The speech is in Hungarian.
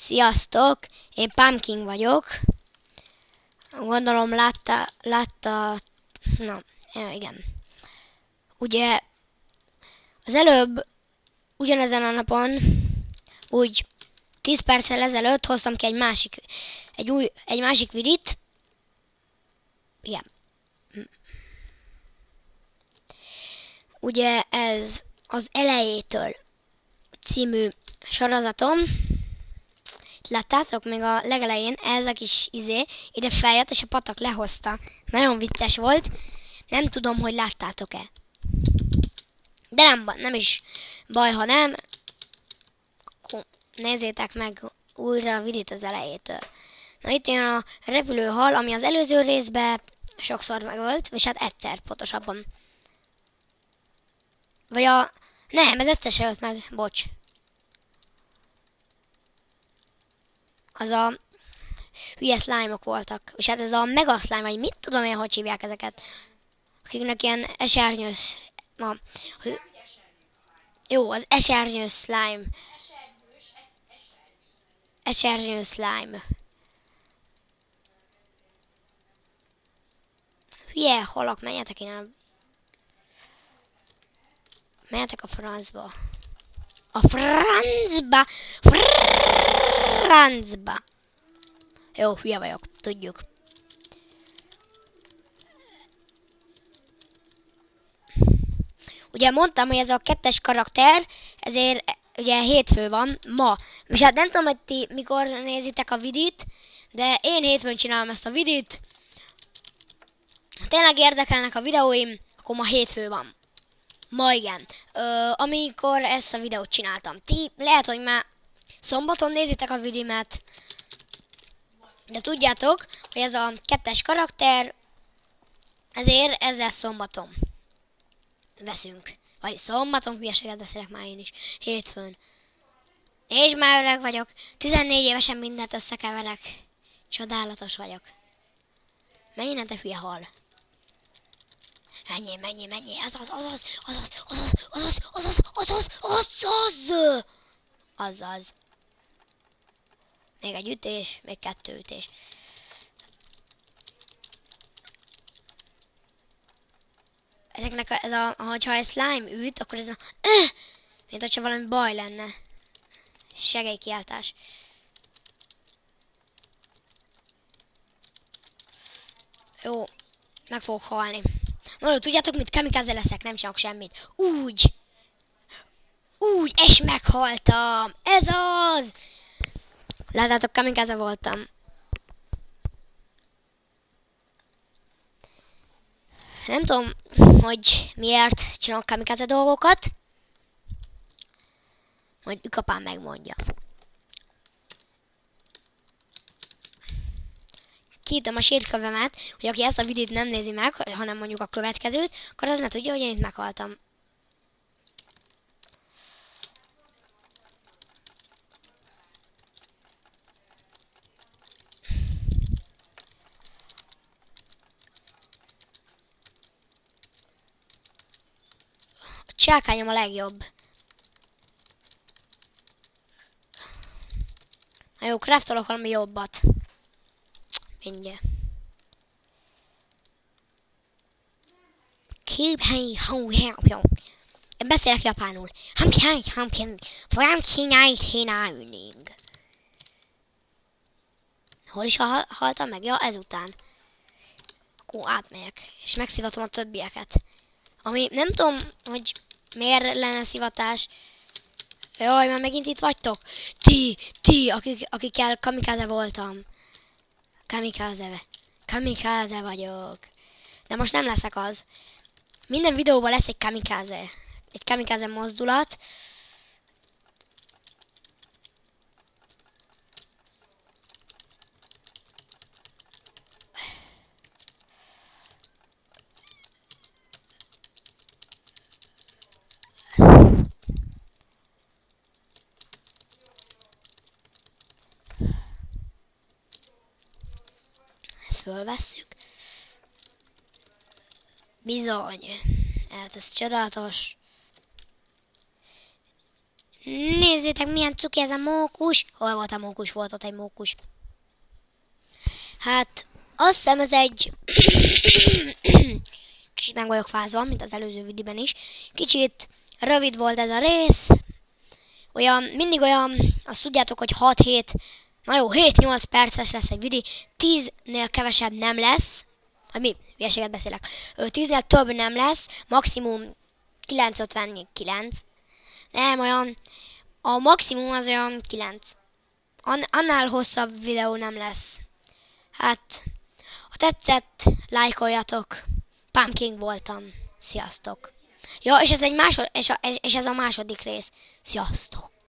Sziasztok! Én Pumpkin vagyok. Gondolom na, igen. Ugye az előbb ugyanezen a napon úgy 10 perccel ezelőtt hoztam ki egy másik vidit. Igen. Ugye ez az Elejétől című sorozatom. Láttátok, még a legelején ez a kis ide feljött, és a patak lehozta. Nagyon vicces volt. Nem tudom, hogy láttátok-e. De nem is baj, ha nem. Akkor nézzétek meg újra a videót az elejétől. Na itt jön a repülőhal, ami az előző részben sokszor megölt, és hát egyszer pontosabban. Nem, ez egyszer se ölt meg, bocs. Az a hülye slime-ok voltak. És hát ez a mega slime, vagy mit tudom én, hogy hívják ezeket. Akiknek ilyen esernyős... Jó, az esernyős slime. Esernyős slime. Hülye halak, menjetek innen. Menjetek a francba. A francba! Francba! Jó, hülye vagyok, tudjuk. Ugye mondtam, hogy ez a 2-es karakter, ezért ugye hétfő van ma. És hát nem tudom, hogy ti mikor nézitek a vidit, de én hétfőn csinálom ezt a vidit. Ha tényleg érdekelnek a videóim, akkor ma hétfő van. Ma igen. Amikor ezt a videót csináltam. Ti lehet, hogy már szombaton nézitek a videómat, de tudjátok, hogy ez a 2-es karakter, ezért ezzel szombaton veszünk. Vagy szombaton, hülyeséget beszélek már én is. Hétfőn. És már öreg vagyok. 14 évesen mindent összekeverek. Csodálatos vagyok. Menj innen, te hülye hal. Menjél. Azaz. Még egy ütés, még 2 ütés. Ezeknek hogyha ez slime üt, akkor ez mint hogyha valami baj lenne. Segélykiáltás. Jó, meg fogok halni. No, tudjátok mit? Kamikaze leszek, nem csinálok semmit. Úgy, és meghaltam. Ez az! Láttátok, kamikaze voltam. Nem tudom, hogy miért csinálok kamikaze dolgokat. Majd apám megmondja. Kiítom a sírkövemet, hogy aki ezt a videót nem nézi meg, hanem mondjuk a következőt, akkor az ne tudja, hogy én itt meghaltam. A csákányom a legjobb. Na jó, craftolok valami jobbat. Mindjárt. Én beszélek japánul. Hol is haltam meg? Ja, ezután. Akkor átmegyek, és megszivatom a többieket. Ami nem tudom, hogy miért lenne szivatás. Jaj, már megint itt vagytok. Ti, akikkel kamikaze voltam. Kamikaze vagyok. De most nem leszek az. Minden videóban lesz egy kamikaze. Egy kamikaze mozdulat. Fölvesszük. Bizony. Hát ez csodálatos. Nézzétek, milyen cuki ez a mókus. Hol volt a mókus? Volt ott egy mókus. Hát, azt hiszem ez egy... Kicsit meg vagyok fázva, mint az előző videóban is. Kicsit rövid volt ez a rész. Mindig olyan, azt tudjátok, hogy 6-7, na jó, 7-8 perces lesz egy videó. 10-nél kevesebb nem lesz. Hát mi? Hülyeséget beszélek. 10-nél több nem lesz. Maximum 959. Nem, olyan... A maximum az olyan 9. Annál hosszabb videó nem lesz. Hát, ha tetszett, lájkoljatok. Pumpkin voltam. Sziasztok. Ja, és ez egy és ez a második rész. Sziasztok.